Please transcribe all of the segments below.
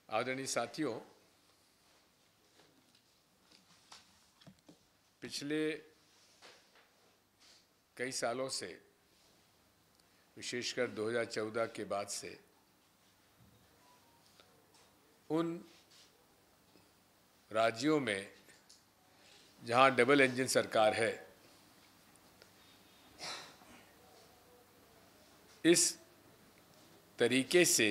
आदरणीय साथियों, पिछले कई सालों से, विशेषकर 2014 के बाद से, उन राज्यों में जहां डबल इंजन सरकार है, इस तरीके से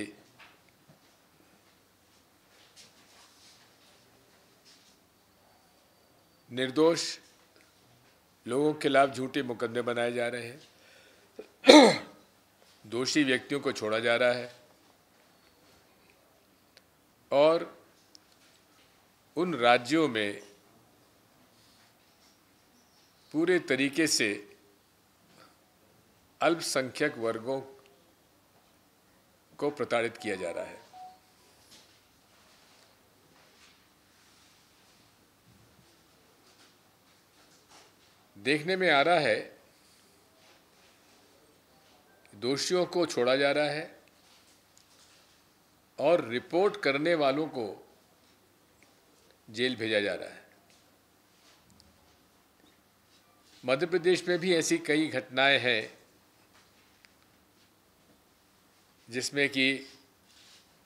निर्दोष लोगों के खिलाफ झूठे मुकदमे बनाए जा रहे हैं, दोषी व्यक्तियों को छोड़ा जा रहा है और उन राज्यों में पूरे तरीके से अल्पसंख्यक वर्गों को प्रताड़ित किया जा रहा है। देखने में आ रहा है दोषियों को छोड़ा जा रहा है और रिपोर्ट करने वालों को जेल भेजा जा रहा है। मध्य प्रदेश में भी ऐसी कई घटनाएं हैं जिसमें कि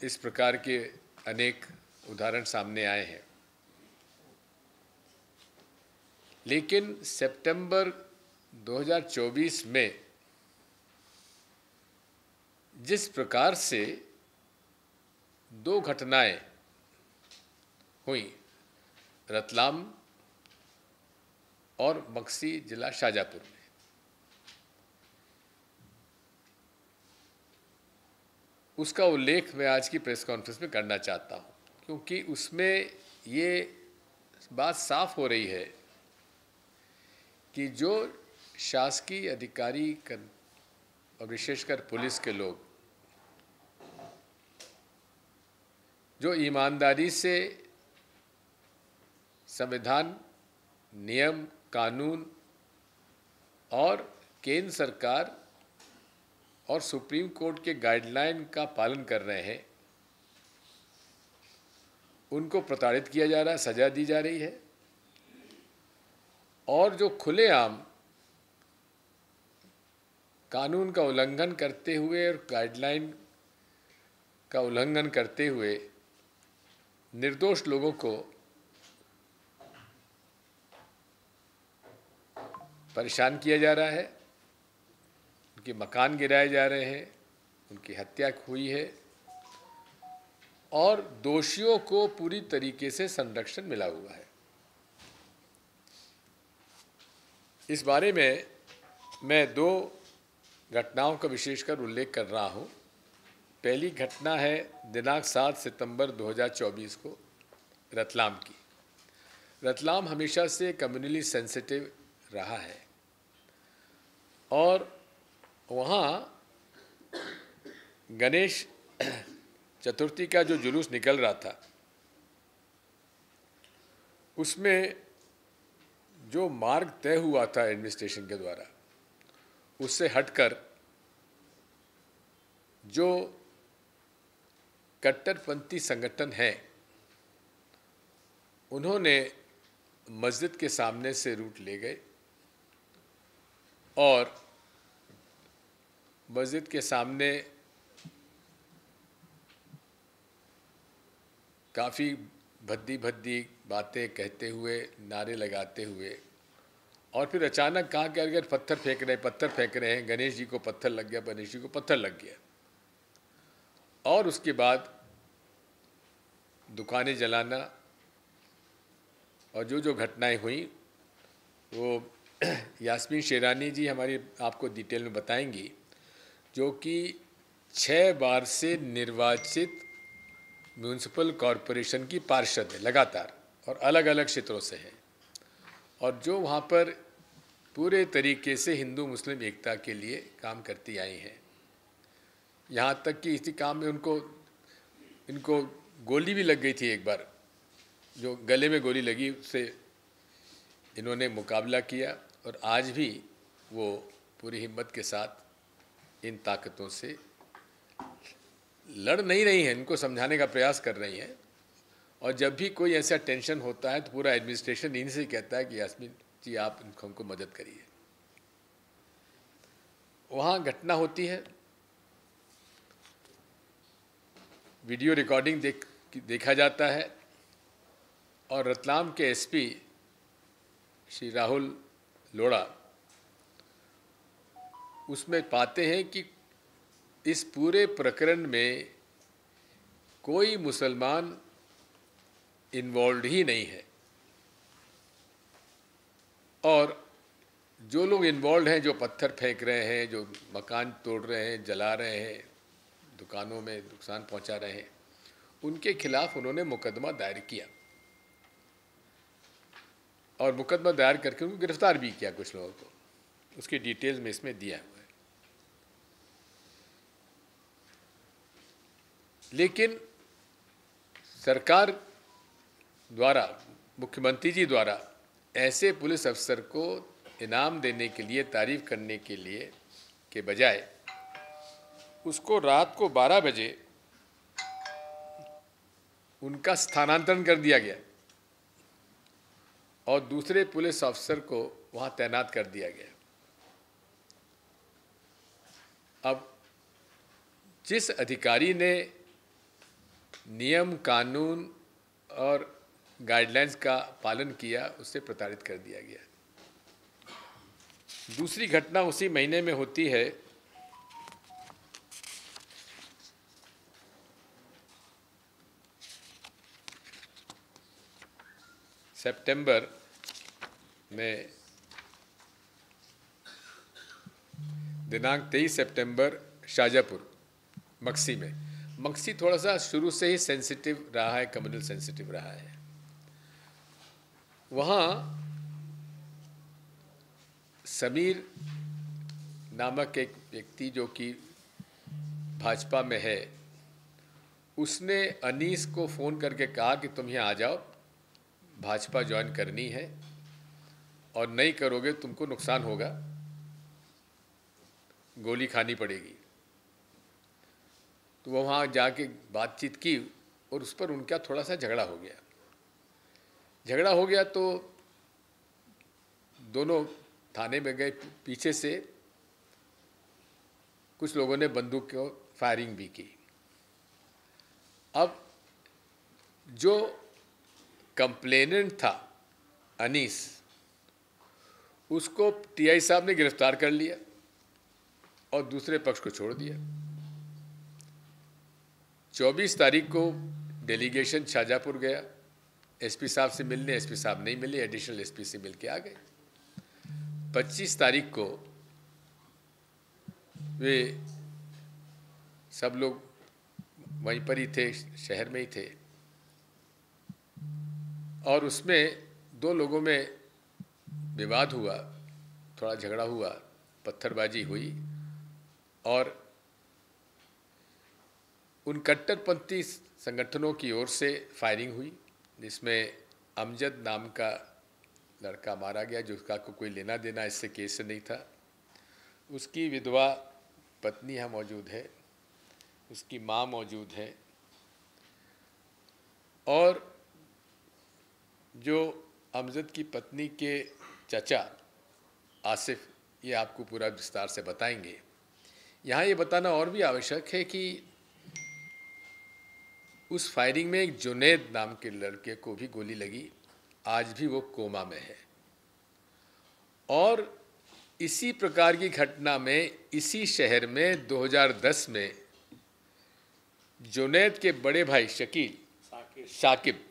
इस प्रकार के अनेक उदाहरण सामने आए हैं, लेकिन सितंबर 2024 में जिस प्रकार से दो घटनाएं हुई, रतलाम और बक्सी जिला शाजापुर में, उसका उल्लेख मैं आज की प्रेस कॉन्फ्रेंस में करना चाहता हूं, क्योंकि उसमें ये बात साफ हो रही है कि जो शासकीय अधिकारी और विशेषकर पुलिस के लोग जो ईमानदारी से संविधान, नियम, कानून और केंद्र सरकार और सुप्रीम कोर्ट के गाइडलाइन का पालन कर रहे हैं, उनको प्रताड़ित किया जा रहा है, सजा दी जा रही है। और जो खुलेआम कानून का उल्लंघन करते हुए और गाइडलाइन का उल्लंघन करते हुए निर्दोष लोगों को परेशान किया जा रहा है, उनके मकान गिराए जा रहे हैं, उनकी हत्या हुई है और दोषियों को पूरी तरीके से संरक्षण मिला हुआ है। इस बारे में मैं दो घटनाओं का विशेषकर उल्लेख कर रहा हूं। पहली घटना है दिनांक 7 सितंबर 2024 को रतलाम की। रतलाम हमेशा से कम्युनली सेंसिटिव रहा है और वहाँ गणेश चतुर्थी का जो जुलूस निकल रहा था, उसमें जो मार्ग तय हुआ था एडमिनिस्ट्रेशन के द्वारा, उससे हटकर जो कट्टरपंथी संगठन हैं, उन्होंने मस्जिद के सामने से रूट ले गए और मस्जिद के सामने काफ़ी भद्दी भद्दी बातें कहते हुए, नारे लगाते हुए, और फिर अचानक कहा कि अगर पत्थर फेंक रहे हैं, गणेश जी को पत्थर लग गया, गणेश जी को पत्थर लग गया। और उसके बाद दुकानें जलाना और जो जो घटनाएं हुई वो यास्मीन शेरानी जी हमारी आपको डिटेल में बताएंगी, जो कि 6 बार से निर्वाचित म्यूनिसिपल कॉरपोरेशन की पार्षद है लगातार और अलग अलग क्षेत्रों से है, और जो वहाँ पर पूरे तरीके से हिंदू मुस्लिम एकता के लिए काम करती आई हैं। यहाँ तक कि इसी काम में इनको गोली भी लग गई थी एक बार, जो गले में गोली लगी, उससे इन्होंने मुकाबला किया और आज भी वो पूरी हिम्मत के साथ इन ताकतों से लड़ नहीं रही हैं, इनको समझाने का प्रयास कर रही हैं। और जब भी कोई ऐसा टेंशन होता है तो पूरा एडमिनिस्ट्रेशन इन्हीं से कहता है कि यास्मीन जी आप हमको मदद करिए। वहाँ घटना होती है, वीडियो रिकॉर्डिंग देखा जाता है और रतलाम के एसपी श्री राहुल लोढ़ा उसमें पाते हैं कि इस पूरे प्रकरण में कोई मुसलमान इन्वॉल्व ही नहीं है और जो लोग इन्वॉल्व हैं, जो पत्थर फेंक रहे हैं, जो मकान तोड़ रहे हैं, जला रहे हैं, दुकानों में नुकसान पहुंचा रहे हैं, उनके खिलाफ उन्होंने मुकदमा दायर किया और मुकदमा दायर करके उनको गिरफ्तार भी किया कुछ लोगों को। उसकी डिटेल्स में इसमें दिया हुआ है। लेकिन सरकार द्वारा, मुख्यमंत्री जी द्वारा ऐसे पुलिस अफसर को इनाम देने के लिए, तारीफ करने के लिए के बजाय उसको रात को 12 बजे उनका स्थानांतरण कर दिया गया और दूसरे पुलिस अफसर को वहां तैनात कर दिया गया। अब जिस अधिकारी ने नियम, कानून और गाइडलाइंस का पालन किया, उससे प्रताड़ित कर दिया गया। दूसरी घटना उसी महीने में होती है। सितंबर में, दिनांक 23 सितंबर, शाजापुर मक्सी में। मक्सी थोड़ा सा शुरू से ही सेंसिटिव रहा है, कम्युनल सेंसिटिव रहा है। वहाँ समीर नामक एक व्यक्ति जो कि भाजपा में है, उसने अनीस को फ़ोन करके कहा कि तुम यहाँ आ जाओ, भाजपा ज्वाइन करनी है और नहीं करोगे तुमको नुकसान होगा, गोली खानी पड़ेगी। तो वो वहाँ जाके बातचीत की और उस पर उनका थोड़ा सा झगड़ा हो गया। झगड़ा हो गया तो दोनों थाने में गए। पीछे से कुछ लोगों ने बंदूक को फायरिंग भी की। अब जो कंप्लेनेंट था अनीस, उसको टीआई साहब ने गिरफ्तार कर लिया और दूसरे पक्ष को छोड़ दिया। 24 तारीख को डेलीगेशन शाजापुर गया एसपी साहब से मिलने। एसपी साहब नहीं मिले, एडिशनल एसपी से मिल के आ गए। 25 तारीख को वे सब लोग वहीं पर ही थे, शहर में ही थे, और उसमें दो लोगों में विवाद हुआ, थोड़ा झगड़ा हुआ, पत्थरबाजी हुई और उन कट्टरपंथी संगठनों की ओर से फायरिंग हुई, जिसमें अमजद नाम का लड़का मारा गया, जिसका कोई लेना देना इससे केस से नहीं था। उसकी विधवा पत्नी यहाँ मौजूद है, उसकी माँ मौजूद है, और जो अमजद की पत्नी के चाचा आसिफ, ये आपको पूरा विस्तार से बताएंगे। यहाँ ये बताना और भी आवश्यक है कि उस फायरिंग में एक जुनैद नाम के लड़के को भी गोली लगी, आज भी वो कोमा में है। और इसी प्रकार की घटना में इसी शहर में 2010 में जुनैद के बड़े भाई शाकिब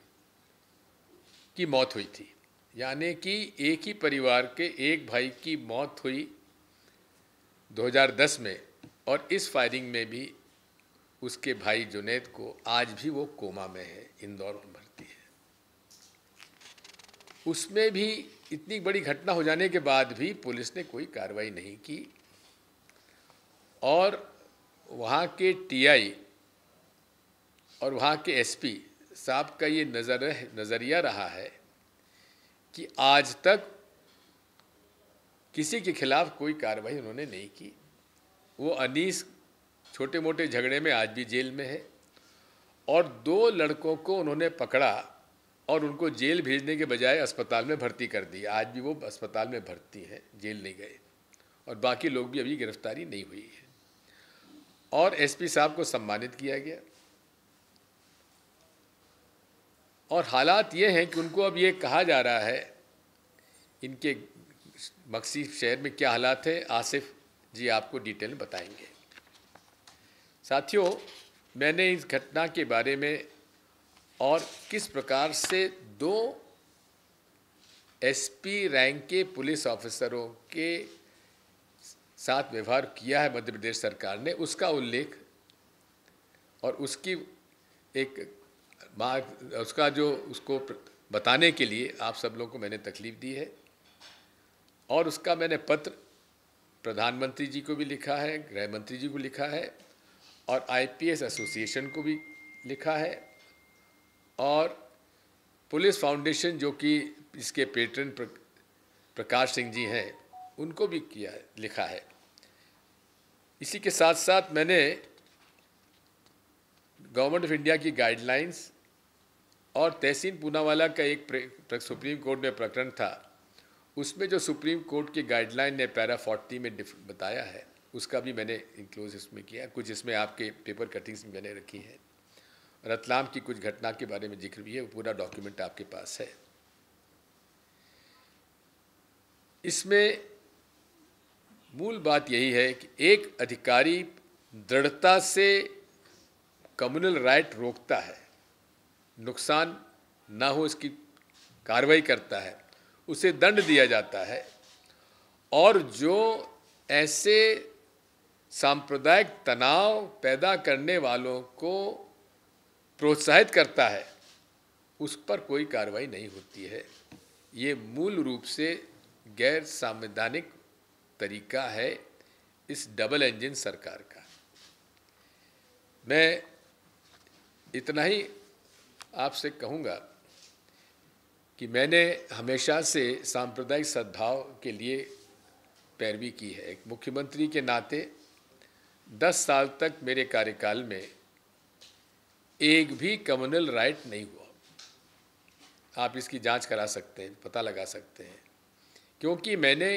की मौत हुई थी। यानी कि एक ही परिवार के एक भाई की मौत हुई 2010 में, और इस फायरिंग में भी उसके भाई जुनैद को आज भी वो कोमा में है, इंदौर में भर्ती है। उसमें भी इतनी बड़ी घटना हो जाने के बाद भी पुलिस ने कोई कार्रवाई नहीं की, और वहाँ के टीआई और वहाँ के एसपी साहब का ये नज़रिया रहा है कि आज तक किसी के खिलाफ कोई कार्रवाई उन्होंने नहीं की। वो अनीस छोटे मोटे झगड़े में आज भी जेल में है, और 2 लड़कों को उन्होंने पकड़ा और उनको जेल भेजने के बजाय अस्पताल में भर्ती कर दिया। आज भी वो अस्पताल में भर्ती हैं, जेल नहीं गए, और बाकी लोग भी अभी गिरफ्तारी नहीं हुई है। और एसपी साहब को सम्मानित किया गया। और हालात ये हैं कि उनको अब ये कहा जा रहा है, इनके मक्सी शहर में क्या हालात है, आसिफ जी आपको डिटेल में बताएंगे। साथियों, मैंने इस घटना के बारे में और किस प्रकार से 2 एसपी रैंक के पुलिस ऑफिसरों के साथ व्यवहार किया है मध्य प्रदेश सरकार ने, उसका उल्लेख और उसकी उसका जो उसको बताने के लिए आप सब लोगों को मैंने तकलीफ दी है। और उसका मैंने पत्र प्रधानमंत्री जी को भी लिखा है, गृह मंत्री जी को लिखा है, और आईपीएस एसोसिएशन को भी लिखा है, और पुलिस फाउंडेशन जो कि इसके पेट्रन प्रकाश सिंह जी हैं, उनको भी लिखा है। इसी के साथ साथ मैंने गवर्नमेंट ऑफ इंडिया की गाइडलाइंस और तहसीन पूनावाला का एक सुप्रीम कोर्ट में प्रकरण था, उसमें जो सुप्रीम कोर्ट की गाइडलाइन ने पैरा 40 में बताया है, उसका भी मैंने इंक्लोज इसमें किया। कुछ इसमें आपके पेपर कटिंग्स भी मैंने रखी हैं। रतलाम की कुछ घटना के बारे में जिक्र भी है, वो पूरा डॉक्यूमेंट आपके पास है। इसमें मूल बात यही है कि एक अधिकारी दृढ़ता से कम्युनल राइट रोकता है, नुकसान ना हो इसकी कार्रवाई करता है, उसे दंड दिया जाता है। और जो ऐसे सांप्रदायिक तनाव पैदा करने वालों को प्रोत्साहित करता है, उस पर कोई कार्रवाई नहीं होती है। ये मूल रूप से गैर संवैधानिक तरीका है इस डबल इंजन सरकार का। मैं इतना ही आपसे कहूँगा कि मैंने हमेशा से सांप्रदायिक सद्भाव के लिए पैरवी की है। एक मुख्यमंत्री के नाते 10 साल तक मेरे कार्यकाल में एक भी कम्युनल राइट नहीं हुआ। आप इसकी जांच करा सकते हैं, पता लगा सकते हैं, क्योंकि मैंने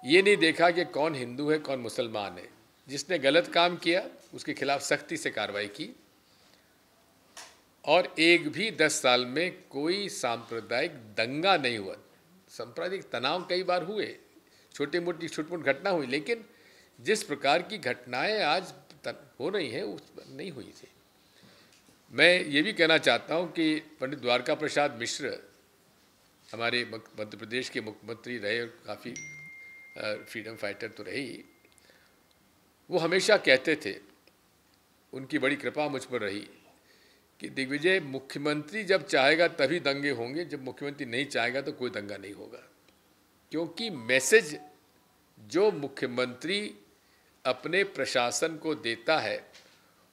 ये नहीं देखा कि कौन हिंदू है कौन मुसलमान है। जिसने गलत काम किया उसके खिलाफ सख्ती से कार्रवाई की, और एक भी 10 साल में कोई सांप्रदायिक दंगा नहीं हुआ। सांप्रदायिक तनाव कई बार हुए, छोटी मोटी घटना हुई, लेकिन जिस प्रकार की घटनाएं आज हो रही हैं उस नहीं हुई थी। मैं ये भी कहना चाहता हूं कि पंडित द्वारका प्रसाद मिश्र हमारे मध्य प्रदेश के मुख्यमंत्री रहे और काफ़ी फ्रीडम फाइटर तो रहे ही। वो हमेशा कहते थे, उनकी बड़ी कृपा मुझ पर रही, कि दिग्विजय, मुख्यमंत्री जब चाहेगा तभी दंगे होंगे, जब मुख्यमंत्री नहीं चाहेगा तो कोई दंगा नहीं होगा। क्योंकि मैसेज जो मुख्यमंत्री अपने प्रशासन को देता है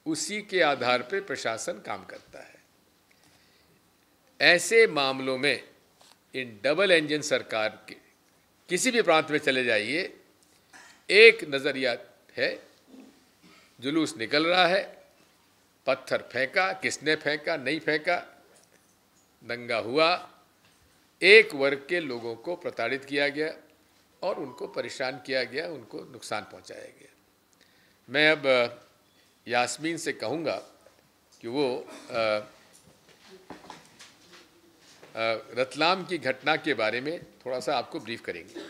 उसी के आधार पर प्रशासन काम करता है। ऐसे मामलों में इन डबल इंजन सरकार के किसी भी प्रांत में चले जाइए, एक नज़रिया है, जुलूस निकल रहा है, पत्थर फेंका, किसने फेंका, नहीं फेंका, दंगा हुआ, एक वर्ग के लोगों को प्रताड़ित किया गया और उनको परेशान किया गया, उनको नुकसान पहुंचाया गया। मैं अब यास्मीन से कहूँगा कि वो रतलाम की घटना के बारे में थोड़ा सा आपको ब्रीफ करेंगे।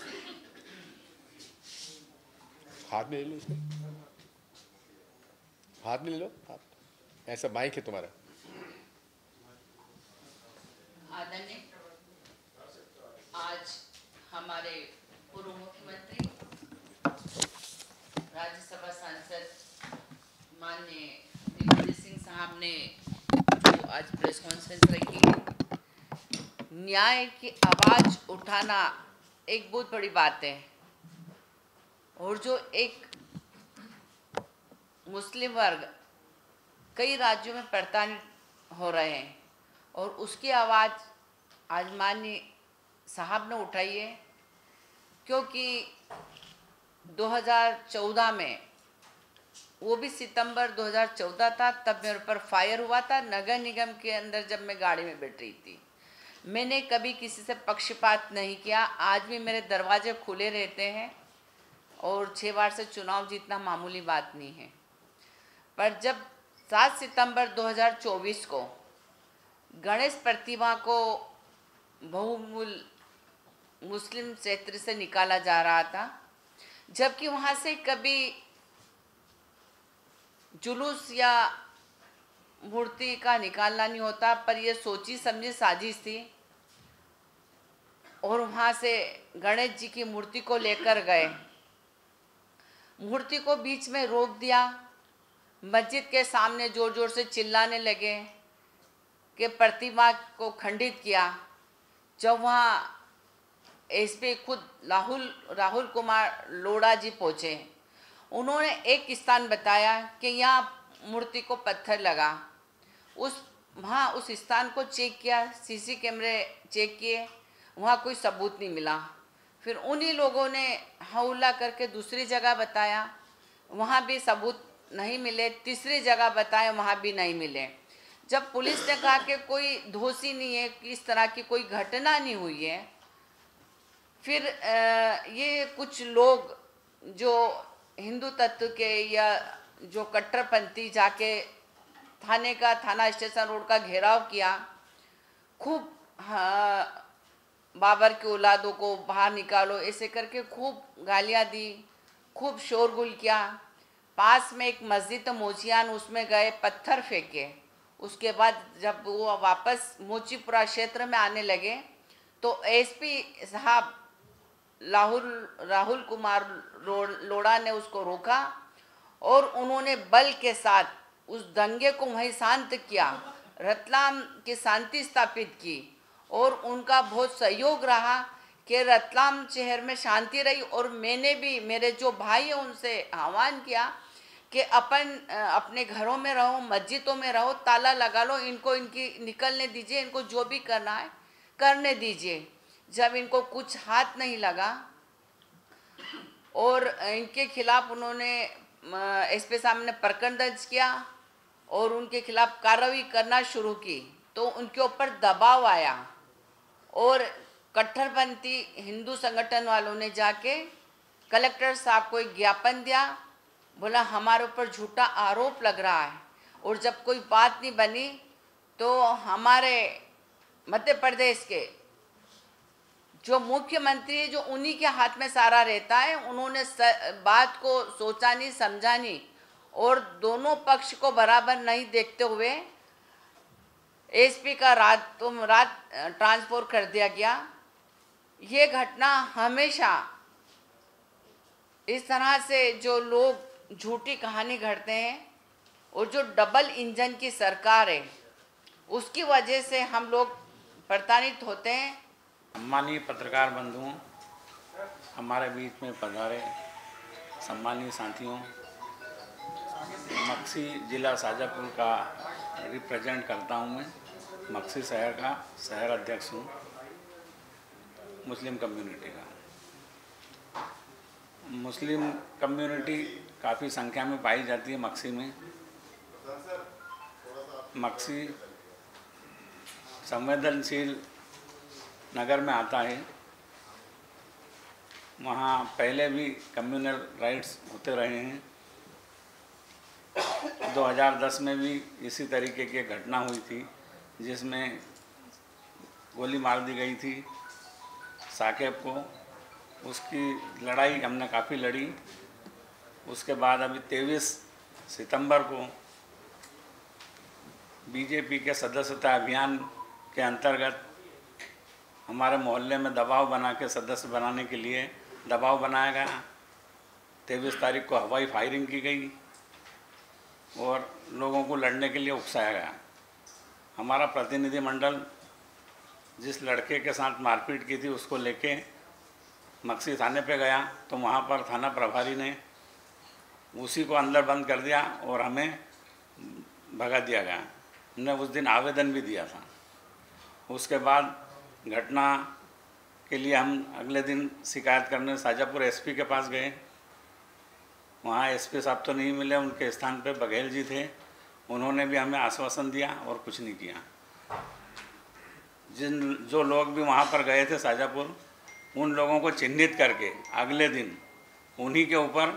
हाथ में ले लो, इसको हाथ में ले लो, आप ऐसा माइक है तुम्हारा। आदरणीय, आज हमारे पूर्व मुख्यमंत्री राज्यसभा सांसद माननीय दिग्विजय सिंह साहब ने जो आज प्रेस कॉन्फ्रेंस रखी, न्याय की आवाज उठाना एक बहुत बड़ी बात है। और जो एक मुस्लिम वर्ग कई राज्यों में प्रताड़ित हो रहे हैं और उसकी आवाज़ आज माननीय साहब ने उठाई है, क्योंकि 2014 में वो भी सितंबर 2014 था। तब मेरे ऊपर फायर हुआ था नगर निगम के अंदर जब मैं गाड़ी में बैठ रही थी। मैंने कभी किसी से पक्षपात नहीं किया। आज भी मेरे दरवाजे खुले रहते हैं और 6 बार से चुनाव जीतना मामूली बात नहीं है। पर जब 7 सितंबर 2024 को गणेश प्रतिमा को बहुमूल मुस्लिम क्षेत्र से निकाला जा रहा था, जबकि वहाँ से कभी जुलूस या मूर्ति का निकालना नहीं होता, पर यह सोची समझी साजिश थी और वहाँ से गणेश जी की मूर्ति को लेकर गए। मूर्ति को बीच में रोक दिया, मस्जिद के सामने जोर जोर से चिल्लाने लगे कि प्रतिमा को खंडित किया। जब वहाँ एसपी खुद राहुल कुमार लोढ़ा जी पहुँचे, उन्होंने एक स्थान बताया कि यहाँ मूर्ति को पत्थर लगा। उस स्थान को चेक किया, सीसी कैमरे चेक किए, वहाँ कोई सबूत नहीं मिला। फिर उन्हीं लोगों ने हौला करके दूसरी जगह बताया, वहाँ भी सबूत नहीं मिले। तीसरी जगह बताए, वहाँ भी नहीं मिले। जब पुलिस ने कहा कि कोई दोषी नहीं है, कि इस तरह की कोई घटना नहीं हुई है, फिर ये कुछ लोग जो हिंदू तत्व के या जो कट्टरपंथी जाके थाना स्टेशन रोड का घेराव किया, खूब बाबर की औलादों को बाहर निकालो ऐसे करके खूब गालियाँ दी, खूब शोरगुल किया। पास में एक मस्जिद मोचियान, उसमें गए, पत्थर फेंके। उसके बाद जब वो वापस मोचीपुरा क्षेत्र में आने लगे तो एसपी साहब राहुल कुमार लोढ़ा ने उसको रोका और उन्होंने बल के साथ उस दंगे को वहीं शांत किया, रतलाम की शांति स्थापित की और उनका बहुत सहयोग रहा कि रतलाम शहर में शांति रही। और मैंने भी, मेरे जो भाई हैं उनसे आह्वान किया कि अपने घरों में रहो, मस्जिदों में रहो, ताला लगा लो, इनको इनकी निकलने दीजिए, इनको जो भी करना है करने दीजिए। जब इनको कुछ हाथ नहीं लगा और इनके खिलाफ उन्होंने एसपी साहब ने प्रकरण दर्ज किया और उनके खिलाफ कार्रवाई करना शुरू की, तो उनके ऊपर दबाव आया और कट्टरपंथी हिंदू संगठन वालों ने जाके कलेक्टर साहब को एक ज्ञापन दिया, बोला हमारे ऊपर झूठा आरोप लग रहा है। और जब कोई बात नहीं बनी तो हमारे मध्य प्रदेश के जो मुख्यमंत्री है, जो उन्हीं के हाथ में सारा रहता है, उन्होंने बात को सोचा नहीं, समझा नहीं और दोनों पक्ष को बराबर नहीं देखते हुए एसपी का रात ट्रांसफर कर दिया गया। ये घटना हमेशा इस तरह से जो लोग झूठी कहानी घड़ते हैं और जो डबल इंजन की सरकार है, उसकी वजह से हम लोग प्रताड़ित होते हैं। सम्मानीय पत्रकार बंधुओं, हमारे बीच में पधारे सम्मानीय साथियों, मक्सी जिला शाजापुर का रिप्रेजेंट करता हूं। मैं मक्सी शहर का शहर अध्यक्ष हूं, मुस्लिम कम्युनिटी का। मुस्लिम कम्युनिटी काफ़ी संख्या में पाई जाती है मक्सी में। मक्सी संवेदनशील नगर में आता है। वहाँ पहले भी कम्युनल राइट्स होते रहे हैं। 2010 में भी इसी तरीके की घटना हुई थी जिसमें गोली मार दी गई थी साकेब को। उसकी लड़ाई हमने काफ़ी लड़ी। उसके बाद अभी 23 सितंबर को बीजेपी के सदस्यता अभियान के अंतर्गत हमारे मोहल्ले में दबाव बना के सदस्य बनाने के लिए दबाव बनाया गया। 23 तारीख को हवाई फायरिंग की गई और लोगों को लड़ने के लिए उकसाया गया। हमारा प्रतिनिधिमंडल जिस लड़के के साथ मारपीट की थी उसको लेके मक्सी थाने पे गया तो वहाँ पर थाना प्रभारी ने उसी को अंदर बंद कर दिया और हमें भगा दिया गया। हमने उस दिन आवेदन भी दिया था। उसके बाद घटना के लिए हम अगले दिन शिकायत करने शाजापुर एसपी के पास गए। वहाँ एसपी साहब तो नहीं मिले, उनके स्थान पे बघेल जी थे, उन्होंने भी हमें आश्वासन दिया और कुछ नहीं किया। जो लोग भी वहाँ पर गए थे शाजापुर, उन लोगों को चिन्हित करके अगले दिन उन्हीं के ऊपर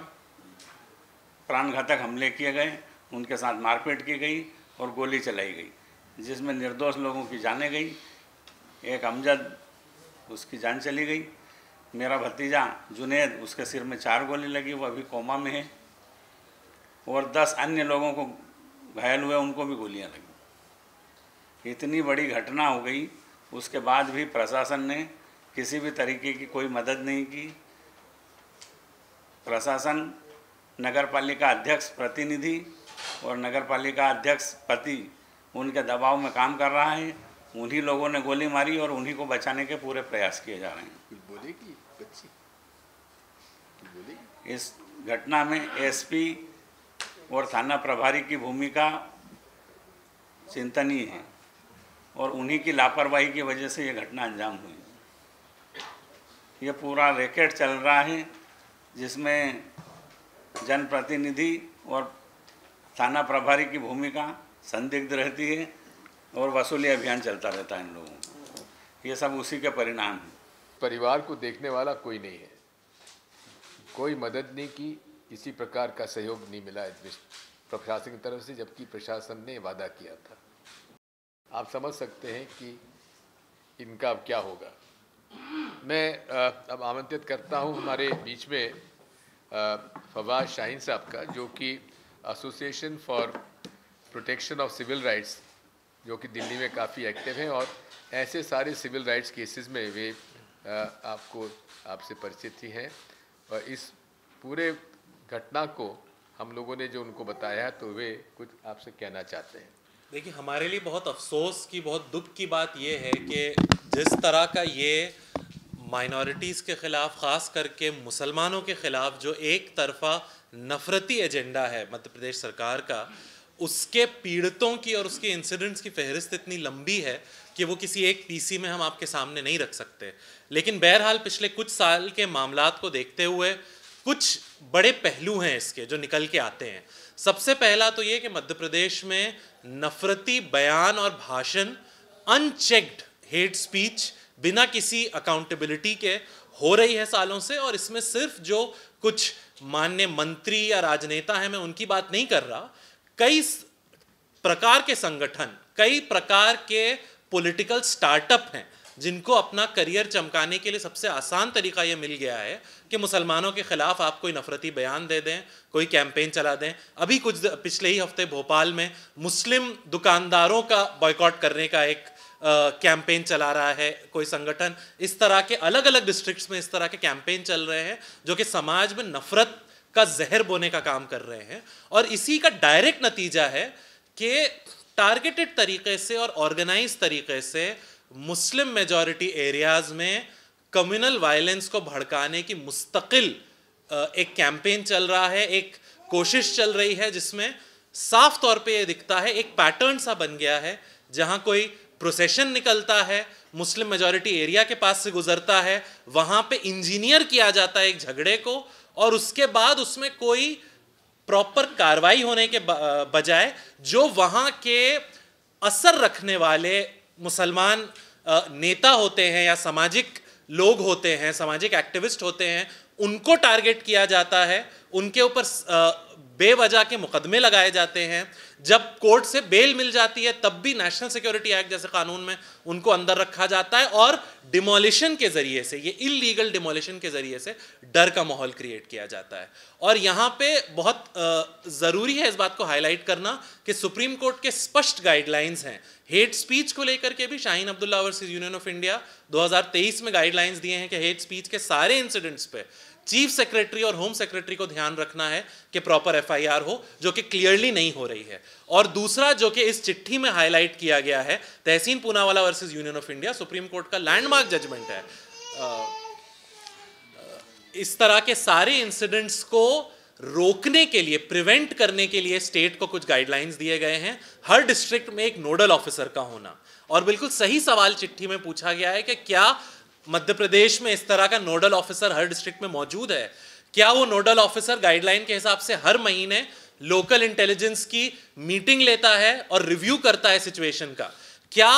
प्राणघातक हमले किए गए, उनके साथ मारपीट की गई और गोली चलाई गई, जिसमें निर्दोष लोगों की जानें गई। एक अमजद, उसकी जान चली गई। मेरा भतीजा जुनेद, उसके सिर में 4 गोली लगी, वो अभी कोमा में है। और 10 अन्य लोगों को घायल हुए, उनको भी गोलियां लगी। इतनी बड़ी घटना हो गई, उसके बाद भी प्रशासन ने किसी भी तरीके की कोई मदद नहीं की। प्रशासन, नगरपालिका अध्यक्ष प्रतिनिधि और नगरपालिका अध्यक्ष पति उनके दबाव में काम कर रहा है। उन्हीं लोगों ने गोली मारी और उन्हीं को बचाने के पूरे प्रयास किए जा रहे हैं। बोलेगी बच्ची बोलेगी। इस घटना में एसपी और थाना प्रभारी की भूमिका चिंतनीय है और उन्हीं की लापरवाही की वजह से ये घटना अंजाम हुई। ये पूरा रैकेट चल रहा है जिसमें जनप्रतिनिधि और थाना प्रभारी की भूमिका संदिग्ध रहती है और वसूली अभियान चलता रहता है इन लोगों को। ये सब उसी के परिणाम हैं। परिवार को देखने वाला कोई नहीं है, कोई मदद नहीं की, किसी प्रकार का सहयोग नहीं मिला प्रशासन की तरफ से, जबकि प्रशासन ने वादा किया था। आप समझ सकते हैं कि इनका अब क्या होगा। मैं अब आमंत्रित करता हूं हमारे बीच में फवाद शाहीन साहब का, जो कि association for protection of civil rights, जो कि दिल्ली में काफ़ी एक्टिव हैं और ऐसे सारे सिविल राइट्स केसेस में वे आपसे परिचित ही हैं। और इस पूरे घटना को हम लोगों ने जो उनको बताया, तो वे कुछ आपसे कहना चाहते हैं। देखिए, हमारे लिए बहुत अफसोस की, बहुत दुख की बात यह है कि जिस तरह का ये माइनॉरिटीज़ के ख़िलाफ़, ख़ास करके मुसलमानों के ख़िलाफ़ जो एक तरफ़ा नफ़रती एजेंडा है मध्य प्रदेश सरकार का, उसके पीड़ितों की और उसके इंसिडेंट्स की फहरिस्त इतनी लंबी है कि वो किसी एक पीसी में हम आपके सामने नहीं रख सकते। लेकिन बहरहाल पिछले कुछ साल के मामलात को देखते हुए कुछ बड़े पहलू हैं इसके जो निकल के आते हैं। सबसे पहला तो ये कि मध्य प्रदेश में नफरती बयान और भाषण, अनचेक्ड हेट स्पीच बिना किसी अकाउंटेबिलिटी के हो रही है सालों से। और इसमें सिर्फ जो कुछ माननीय मंत्री या राजनेता हैं, मैं उनकी बात नहीं कर रहा, कई प्रकार के संगठन, कई प्रकार के पॉलिटिकल स्टार्टअप हैं जिनको अपना करियर चमकाने के लिए सबसे आसान तरीका ये मिल गया है कि मुसलमानों के खिलाफ आप कोई नफरती बयान दे दें, कोई कैंपेन चला दें। अभी कुछ पिछले ही हफ्ते भोपाल में मुस्लिम दुकानदारों का बॉयकॉट करने का एक कैंपेन चला रहा है कोई संगठन। इस तरह के अलग अलग डिस्ट्रिक्ट्स में इस तरह के कैंपेन चल रहे हैं जो कि समाज में नफरत का जहर बोने का काम कर रहे हैं। और इसी का डायरेक्ट नतीजा है कि टारगेटेड तरीके से और ऑर्गेनाइज तरीके से मुस्लिम मेजॉरिटी एरियाज में कम्युनल वायलेंस को भड़काने की मुस्तकिल एक कैंपेन चल रहा है, एक कोशिश चल रही है जिसमें साफ तौर पे ये दिखता है, एक पैटर्न सा बन गया है जहां कोई प्रोसेशन निकलता है, मुस्लिम मेजॉरिटी एरिया के पास से गुजरता है, वहां पे इंजीनियर किया जाता है एक झगड़े को, और उसके बाद उसमें कोई प्रॉपर कार्रवाई होने के बजाय जो वहां के असर रखने वाले मुसलमान नेता होते हैं या सामाजिक लोग होते हैं, सामाजिक एक्टिविस्ट होते हैं, उनको टारगेट किया जाता है, उनके ऊपर बेवजह के मुकदमे लगाए जाते हैं। जब कोर्ट से बेल मिल जाती है तब भी नेशनल सिक्योरिटी एक्ट जैसे कानून में उनको अंदर रखा जाता है और डिमोलिशन के जरिए से, ये इलीगल डिमोलिशन के जरिए से डर का माहौल क्रिएट किया जाता है। और यहाँ पे बहुत ज़रूरी है इस बात को हाईलाइट करना कि सुप्रीम कोर्ट के स्पष्ट गाइडलाइंस हैं हेट स्पीच को लेकर के भी। Shaheen Abdullah versus Union of India 2023 में गाइडलाइंस दिए हैं कि हेट स्पीच के सारे इंसिडेंट्स पे चीफ सेक्रेटरी और होम सेक्रेटरी को ध्यान रखना है कि प्रॉपर एफआईआर हो, जो कि क्लियरली नहीं हो रही है। और दूसरा जो कि इस चिट्ठी में हाईलाइट किया गया है, Tehseen Poonawalla versus Union of India Supreme Court का लैंडमार्क जजमेंट है। इस तरह के सारे इंसिडेंट्स को रोकने के लिए, प्रिवेंट करने के लिए स्टेट को कुछ गाइडलाइंस दिए गए हैं। हर डिस्ट्रिक्ट में एक नोडल ऑफिसर का होना, और बिल्कुल सही सवाल चिट्ठी में पूछा गया है कि क्या मध्य प्रदेश में इस तरह का नोडल ऑफिसर हर डिस्ट्रिक्ट में मौजूद है? क्या वो नोडल ऑफिसर गाइडलाइन के हिसाब से हर महीने लोकल इंटेलिजेंस की मीटिंग लेता है और रिव्यू करता है सिचुएशन का? क्या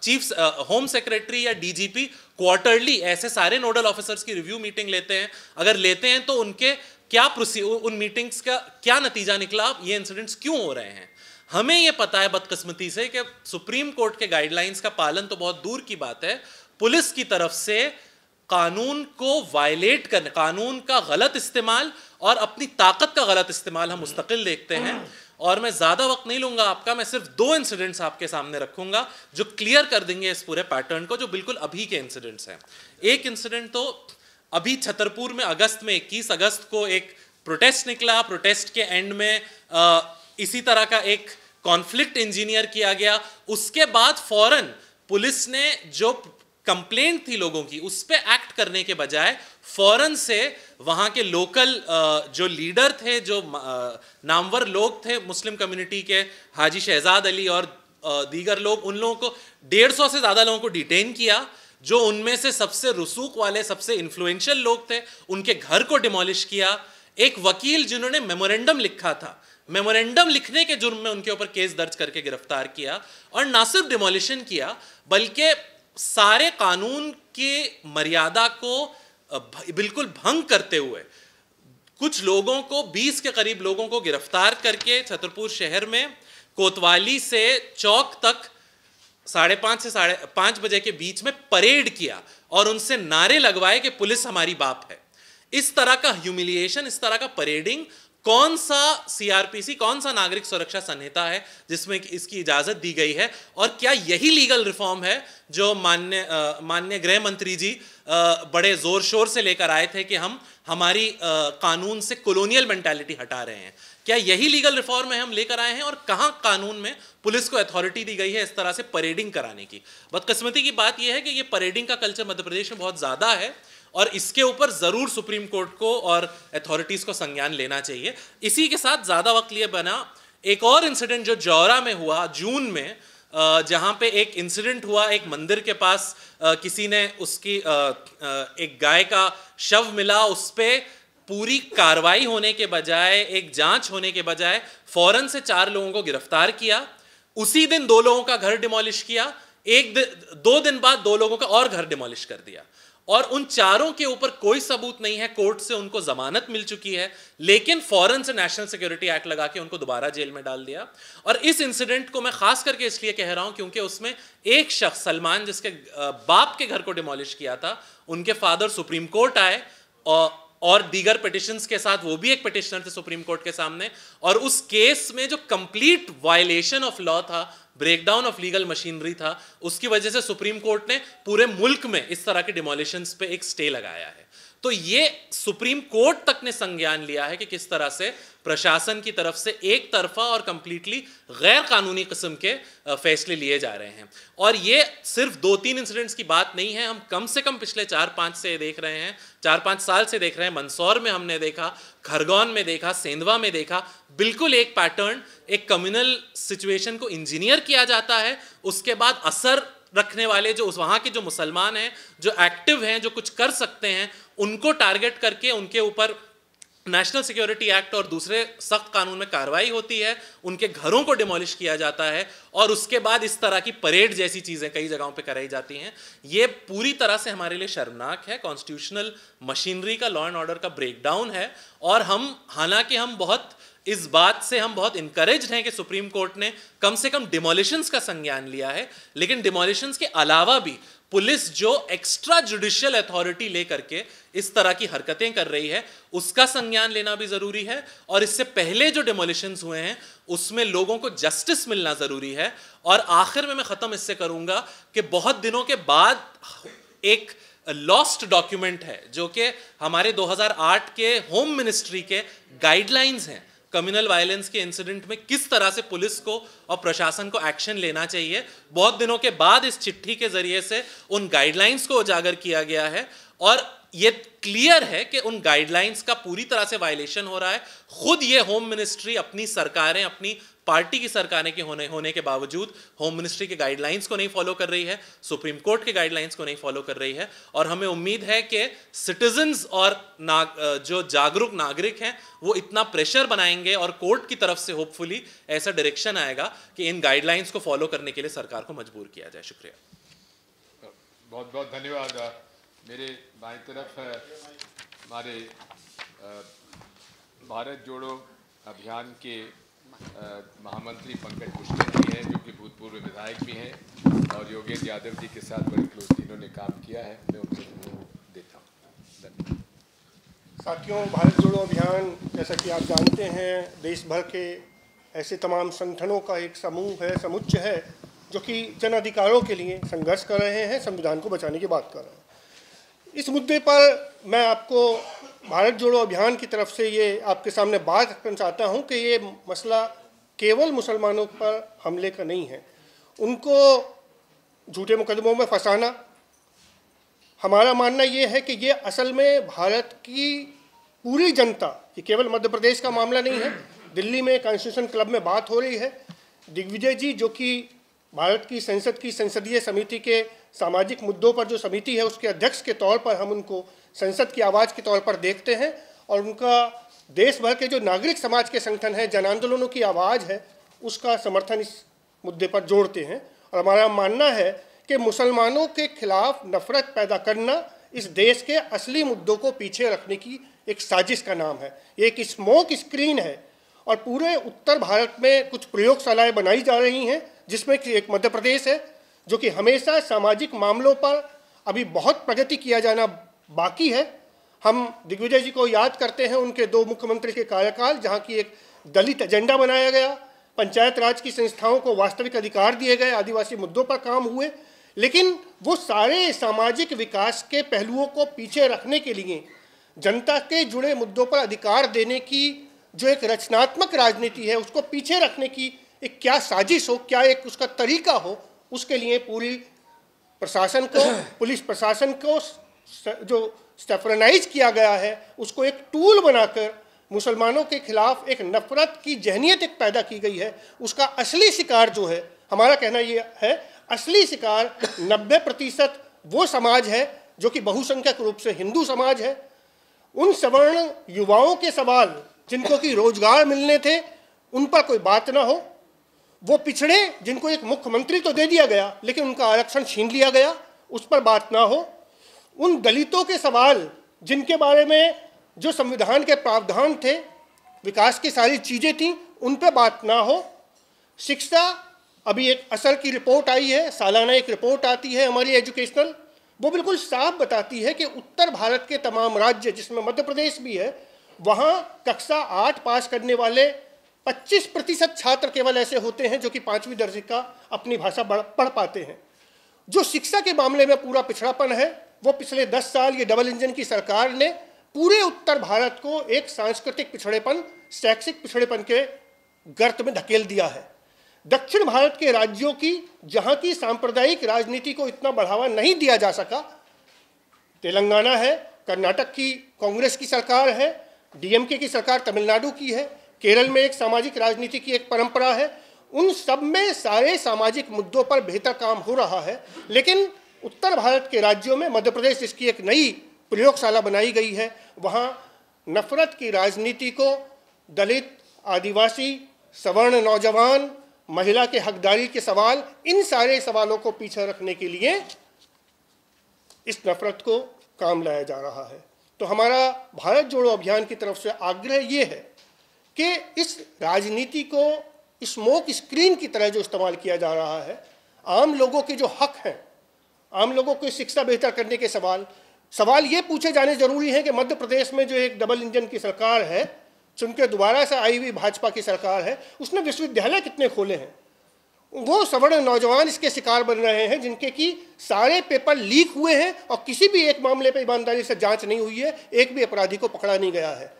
चीफ होम सेक्रेटरी या डीजीपी क्वार्टरली ऐसे सारे नोडल ऑफिसर्स की रिव्यू मीटिंग लेते हैं? अगर लेते हैं तो उनके क्या उन मीटिंग्स का क्या नतीजा निकला, ये इंसिडेंट्स क्यों हो रहे हैं? हमें ये पता है बदकिस्मती से कि सुप्रीम कोर्ट के गाइडलाइंस का पालन तो बहुत दूर की बात है, पुलिस की तरफ से कानून को वायलेट करने, कानून का गलत इस्तेमाल और अपनी ताकत का गलत इस्तेमाल हम मुस्तकिल देखते हैं। और मैं ज्यादा वक्त नहीं लूंगा आपका, मैं सिर्फ 2 इंसिडेंट्स आपके सामने रखूंगा जो क्लियर कर देंगे इस पूरे पैटर्न को, जो बिल्कुल अभी के इंसिडेंट्स हैं। एक इंसिडेंट तो अभी छतरपुर में अगस्त में 21 अगस्त को एक प्रोटेस्ट निकला। प्रोटेस्ट के एंड में इसी तरह का एक कॉन्फ्लिक्ट इंजीनियर किया गया। उसके बाद फौरन पुलिस ने जो कंप्लेंट थी लोगों की उस पर एक्ट करने के बजाय फौरन से वहाँ के लोकल जो लीडर थे, जो नामवर लोग थे मुस्लिम कम्युनिटी के, हाजी शहजाद अली और दीगर लोग, उन लोगों को 150 से ज़्यादा लोगों को डिटेन किया। जो उनमें से सबसे रसूख वाले, सबसे इन्फ्लुएंशियल लोग थे, उनके घर को डिमोलिश किया। एक वकील जिन्होंने मेमोरेंडम लिखा था, मेमोरेंडम लिखने के जुर्म में उनके ऊपर केस दर्ज करके गिरफ्तार किया। और ना सिर्फ डिमोलिशन किया बल्कि सारे कानून के मर्यादा को बिल्कुल भंग करते हुए कुछ लोगों को, 20 के करीब लोगों को गिरफ्तार करके छतरपुर शहर में कोतवाली से चौक तक 5:30 से 5:30 बजे के बीच में परेड किया और उनसे नारे लगवाए कि पुलिस हमारी बाप है। इस तरह का ह्यूमिलिएशन, इस तरह का परेडिंग कौन सा सीआरपीसी, कौन सा नागरिक सुरक्षा संहिता है जिसमें इसकी इजाजत दी गई है? और क्या यही लीगल रिफॉर्म है जो माननीय गृह मंत्री जी बड़े जोर शोर से लेकर आए थे कि हम हमारी कानून से कॉलोनियल मेंटालिटी हटा रहे हैं? क्या यही लीगल रिफॉर्म है हम लेकर आए हैं? और कहां कानून में पुलिस को अथॉरिटी दी गई है इस तरह से परेडिंग कराने की? बदकिस्मती की बात यह है कि ये परेडिंग का कल्चर मध्य प्रदेश में बहुत ज्यादा है और इसके ऊपर जरूर सुप्रीम कोर्ट को और अथॉरिटीज को संज्ञान लेना चाहिए। इसी के साथ ज्यादा वक्त लिए बना एक और इंसिडेंट जो जौरा में हुआ जून में, जहां पे एक इंसिडेंट हुआ, एक मंदिर के पास किसी ने उसकी एक गाय का शव मिला, उस पे पूरी कार्रवाई होने के बजाय, एक जांच होने के बजाय फौरन से 4 लोगों को गिरफ्तार किया। उसी दिन 2 लोगों का घर डिमोलिश किया। 2 दिन बाद 2 लोगों का और घर डिमोलिश कर दिया और उन 4 के ऊपर कोई सबूत नहीं है। कोर्ट से उनको जमानत मिल चुकी है, लेकिन फौरन से नेशनल सिक्योरिटी एक्ट लगा के उनको दोबारा जेल में डाल दिया। और इस इंसिडेंट को मैं खास करके इसलिए कह रहा हूं क्योंकि उसमें एक शख्स, सलमान, जिसके बाप के घर को डिमोलिश किया था, उनके फादर सुप्रीम कोर्ट आए और दीगर पिटिशंस के साथ वो भी एक पिटिशनर थे सुप्रीम कोर्ट के सामने। और उस केस में जो कंप्लीट वायलेशन ऑफ लॉ था, ब्रेकडाउन ऑफ लीगल मशीनरी था, उसकी वजह से सुप्रीम कोर्ट ने पूरे मुल्क में इस तरह के डिमोलिशंस पे एक स्टे लगाया है। तो ये सुप्रीम कोर्ट तक ने संज्ञान लिया है कि किस तरह से प्रशासन की तरफ से एक तरफा और कंप्लीटली गैर कानूनी किस्म के फैसले लिए जा रहे हैं। और ये सिर्फ 2-3 इंसिडेंट्स की बात नहीं है, हम कम से कम पिछले 4-5 से देख रहे हैं, 4-5 साल से देख रहे हैं। मंदसौर में हमने देखा, खरगोन में देखा, सेंधवा में देखा, बिल्कुल एक पैटर्न, एक कम्युनल सिचुएशन को इंजीनियर किया जाता है, उसके बाद असर रखने वाले जो वहाँ के जो मुसलमान हैं, जो एक्टिव हैं, जो कुछ कर सकते हैं, उनको टारगेट करके उनके ऊपर नेशनल सिक्योरिटी एक्ट और दूसरे सख्त कानून में कार्रवाई होती है, उनके घरों को डिमोलिश किया जाता है और उसके बाद इस तरह की परेड जैसी चीज़ें कई जगहों पे कराई जाती हैं। ये पूरी तरह से हमारे लिए शर्मनाक है। कॉन्स्टिट्यूशनल मशीनरी का, लॉ एंड ऑर्डर का ब्रेकडाउन है। और हम, हालांकि हम बहुत इस बात से हम बहुत इनकरेज्ड हैं कि सुप्रीम कोर्ट ने कम से कम डिमोलिशंस का संज्ञान लिया है, लेकिन डिमोलिशंस के अलावा भी पुलिस जो एक्स्ट्रा जुडिशियल अथॉरिटी लेकर के इस तरह की हरकतें कर रही है, उसका संज्ञान लेना भी जरूरी है। और इससे पहले जो डिमोलिशंस हुए हैं उसमें लोगों को जस्टिस मिलना जरूरी है। और आखिर में मैं खत्म इससे करूंगा कि बहुत दिनों के बाद एक लॉस्ट डॉक्यूमेंट है जो कि हमारे 2008 के होम मिनिस्ट्री के गाइडलाइंस हैं कम्युनल वायलेंस के इंसिडेंट में किस तरह से पुलिस को और प्रशासन को एक्शन लेना चाहिए। बहुत दिनों के बाद इस चिट्ठी के जरिए से उन गाइडलाइंस को उजागर किया गया है और ये क्लियर है कि उन गाइडलाइंस का पूरी तरह से वायलेशन हो रहा है। खुद ये होम मिनिस्ट्री अपनी सरकारें, अपनी पार्टी की सरकारें के होने के बावजूद होम मिनिस्ट्री के गाइडलाइंस को नहीं फॉलो कर रही है, सुप्रीम कोर्ट के गाइडलाइंस को नहीं फॉलो कर रही है। और हमें उम्मीद है कि सिटीजन्स और जो जागरूक नागरिक हैं वो इतना प्रेशर बनाएंगे और कोर्ट की तरफ से होपफुली ऐसा डायरेक्शन आएगा कि इन गाइडलाइंस को फॉलो करने के लिए सरकार को मजबूर किया जाए। शुक्रिया। बहुत बहुत धन्यवाद। मेरे बाईं तरफ हमारे भारत जोड़ो अभियान के महामंत्री पंकज पुष्कर जी हैं, जो कि भूतपूर्व विधायक भी हैं और योगेंद्र यादव जी के साथ बड़े क्लोज तीनों ने काम किया है। मैं उनसे देता हूँ। साथियों, भारत जोड़ो अभियान जैसा कि आप जानते हैं देश भर के ऐसे तमाम संगठनों का एक समूह है, समुच्चय है, जो कि जन अधिकारों के लिए संघर्ष कर रहे हैं, संविधान को बचाने की बात कर रहे हैं। इस मुद्दे पर मैं आपको भारत जोड़ो अभियान की तरफ से ये आपके सामने बात रखना चाहता हूँ कि ये मसला केवल मुसलमानों पर हमले का नहीं है। उनको झूठे मुकदमों में फंसाना, हमारा मानना ये है कि ये असल में भारत की पूरी जनता, ये केवल मध्य प्रदेश का मामला नहीं है। दिल्ली में कॉन्स्टिट्यूशन क्लब में बात हो रही है। दिग्विजय जी, जो कि भारत की संसद की संसदीय समिति के सामाजिक मुद्दों पर जो समिति है उसके अध्यक्ष के तौर पर हम उनको संसद की आवाज़ के तौर पर देखते हैं और उनका देश भर के जो नागरिक समाज के संगठन हैं, जन आंदोलनों की आवाज़ है, उसका समर्थन इस मुद्दे पर जोड़ते हैं। और हमारा मानना है कि मुसलमानों के खिलाफ नफरत पैदा करना इस देश के असली मुद्दों को पीछे रखने की एक साजिश का नाम है। ये एक स्मोक स्क्रीन है और पूरे उत्तर भारत में कुछ प्रयोगशालाएं बनाई जा रही हैं, जिसमें कि एक मध्य प्रदेश है जो कि हमेशा सामाजिक मामलों पर अभी बहुत प्रगति किया जाना बाकी है। हम दिग्विजय जी को याद करते हैं उनके 2 मुख्यमंत्री के कार्यकाल, जहाँ की एक दलित एजेंडा बनाया गया, पंचायत राज की संस्थाओं को वास्तविक अधिकार दिए गए, आदिवासी मुद्दों पर काम हुए, लेकिन वो सारे सामाजिक विकास के पहलुओं को पीछे रखने के लिए जनता के जुड़े मुद्दों पर अधिकार देने की जो एक रचनात्मक राजनीति है उसको पीछे रखने की एक क्या साजिश हो, क्या एक उसका तरीका हो, उसके लिए पूरी प्रशासन को, पुलिस प्रशासन को जो सेफ्रेनाइज किया गया है उसको एक टूल बनाकर मुसलमानों के खिलाफ एक नफरत की जहनीत एक पैदा की गई है। उसका असली शिकार जो है, हमारा कहना ये है, असली शिकार 90% वो समाज है जो कि बहुसंख्यक रूप से हिंदू समाज है। उन सवर्ण युवाओं के सवाल जिनको कि रोजगार मिलने थे उन पर कोई बात ना हो, वो पिछड़े जिनको एक मुख्यमंत्री तो दे दिया गया लेकिन उनका आरक्षण छीन लिया गया, उस पर बात ना हो। उन दलितों के सवाल जिनके बारे में जो संविधान के प्रावधान थे, विकास की सारी चीज़ें थीं, उन पर बात ना हो। शिक्षा, अभी एक असर की रिपोर्ट आई है, सालाना एक रिपोर्ट आती है हमारी एजुकेशनल, वो बिल्कुल साफ बताती है कि उत्तर भारत के तमाम राज्य, जिसमें मध्य प्रदेश भी है, वहाँ कक्षा 8 पास करने वाले 25% छात्र केवल ऐसे होते हैं जो कि 5वीं दर्जे का अपनी भाषा पढ़ पाते हैं। जो शिक्षा के मामले में पूरा पिछड़ापन है, वो पिछले 10 साल ये डबल इंजन की सरकार ने पूरे उत्तर भारत को एक सांस्कृतिक पिछड़ेपन, शैक्षिक पिछड़ेपन के गर्त में धकेल दिया है। दक्षिण भारत के राज्यों की, जहाँ की सांप्रदायिक राजनीति को इतना बढ़ावा नहीं दिया जा सका, तेलंगाना है, कर्नाटक की कांग्रेस की सरकार है, डीएमके की सरकार तमिलनाडु की है, केरल में एक सामाजिक राजनीति की एक परंपरा है, उन सब में सारे सामाजिक मुद्दों पर बेहतर काम हो रहा है। लेकिन उत्तर भारत के राज्यों में, मध्य प्रदेश जिसकी एक नई प्रयोगशाला बनाई गई है, वहाँ नफरत की राजनीति को दलित, आदिवासी, सवर्ण नौजवान, महिला के हकदारी के सवाल, इन सारे सवालों को पीछे रखने के लिए इस नफरत को काम लाया जा रहा है। तो हमारा भारत जोड़ो अभियान की तरफ से आग्रह ये है कि इस राजनीति को स्मोक स्क्रीन की तरह जो इस्तेमाल किया जा रहा है, आम लोगों के जो हक हैं, आम लोगों को शिक्षा बेहतर करने के सवाल ये पूछे जाने जरूरी हैं कि मध्य प्रदेश में जो एक डबल इंजन की सरकार है, चुन के दोबारा से आई हुई भाजपा की सरकार है, उसने विश्वविद्यालय कितने खोले हैं? वो सवर्ण नौजवान इसके शिकार बन रहे हैं जिनके कि सारे पेपर लीक हुए हैं और किसी भी एक मामले पर ईमानदारी से जांच नहीं हुई है, एक भी अपराधी को पकड़ा नहीं गया है।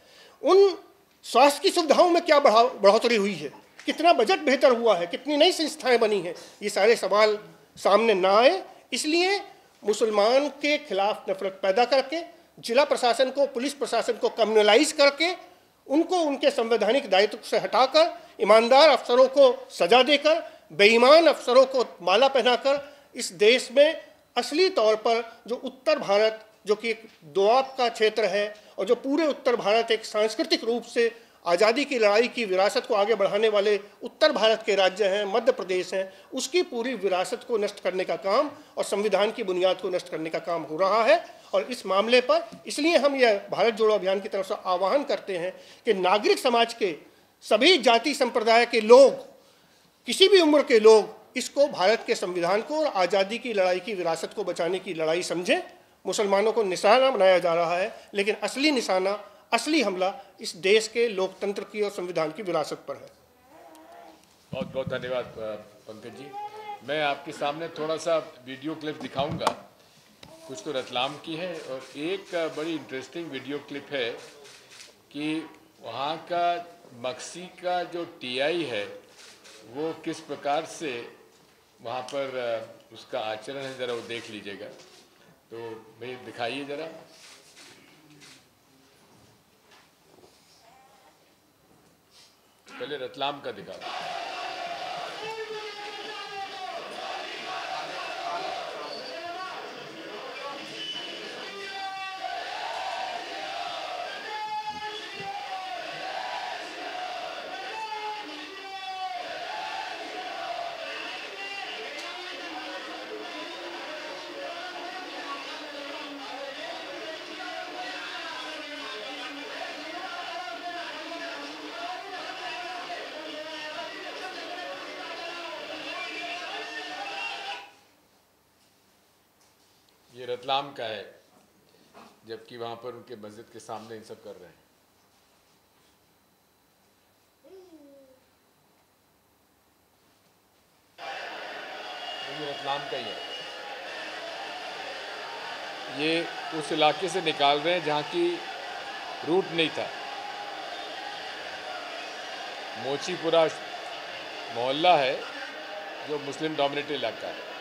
उन स्वास्थ्य की सुविधाओं में क्या बढ़ोतरी हुई है, कितना बजट बेहतर हुआ है, कितनी नई संस्थाएं बनी हैं, ये सारे सवाल सामने ना आए। इसलिए मुसलमान के खिलाफ नफरत पैदा करके जिला प्रशासन को, पुलिस प्रशासन को कम्युनलाइज करके उनको उनके संवैधानिक दायित्व से हटाकर ईमानदार अफसरों को सजा देकर बेईमान अफसरों को माला पहनाकर इस देश में असली तौर पर जो उत्तर भारत, जो कि एक दोआब का क्षेत्र है और जो पूरे उत्तर भारत एक सांस्कृतिक रूप से आज़ादी की लड़ाई की विरासत को आगे बढ़ाने वाले उत्तर भारत के राज्य हैं, मध्य प्रदेश हैं, उसकी पूरी विरासत को नष्ट करने का काम और संविधान की बुनियाद को नष्ट करने का काम हो रहा है। और इस मामले पर इसलिए हम यह भारत जोड़ो अभियान की तरफ से आह्वान करते हैं कि नागरिक समाज के सभी जाति संप्रदाय के लोग, किसी भी उम्र के लोग इसको भारत के संविधान को और आज़ादी की लड़ाई की विरासत को बचाने की लड़ाई समझें। मुसलमानों को निशाना बनाया जा रहा है, लेकिन असली निशाना, असली हमला इस देश के लोकतंत्र की और संविधान की विरासत पर है। बहुत बहुत धन्यवाद पंकज जी। मैं आपके सामने थोड़ा सा वीडियो क्लिप दिखाऊंगा, कुछ तो रतलाम की है और एक बड़ी इंटरेस्टिंग वीडियो क्लिप है कि वहाँ का मक्सी का जो टीआई है वो किस प्रकार से वहाँ पर उसका आचरण है, ज़रा वो देख लीजिएगा। तो भाई दिखाइए ज़रा। पहले रतलाम का दिखा। ये रतलाम का है, जबकि वहाँ पर उनके मस्जिद के सामने इन सब कर रहे हैं। ये रतलाम का ही है। ये उस इलाके से निकाल रहे हैं जहाँ की रूट नहीं था। मोचीपुरा मोहल्ला है जो मुस्लिम डोमिनेटेड इलाका है।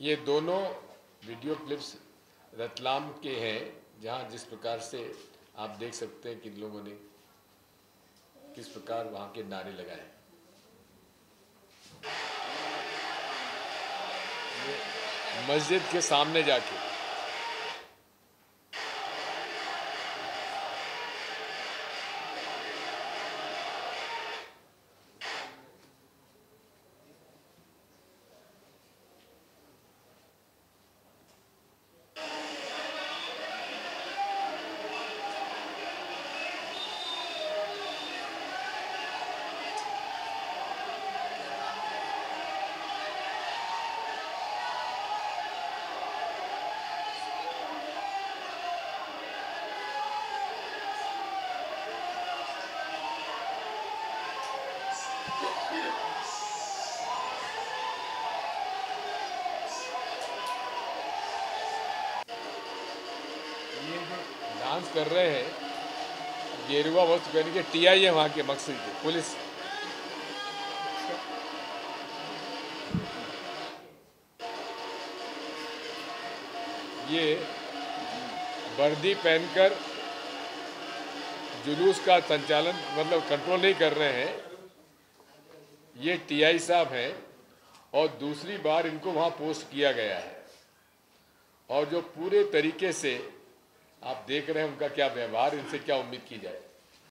ये दोनों वीडियो क्लिप्स रतलाम के हैं, जहाँ जिस प्रकार से आप देख सकते हैं कि लोगों ने किस प्रकार वहाँ के नारे लगाए। मस्जिद के सामने जाके डांस कर रहे हैं, गेरुआ वस्त्र पहन के। टीआई है वहाँ के मकसद की पुलिस। ये वर्दी पहनकर जुलूस का संचालन, मतलब कंट्रोल नहीं कर रहे हैं। ये टीआई साहब हैं और दूसरी बार इनको वहाँ पोस्ट किया गया है। और जो पूरे तरीके से आप देख रहे हैं उनका क्या व्यवहार, इनसे क्या उम्मीद की जाए।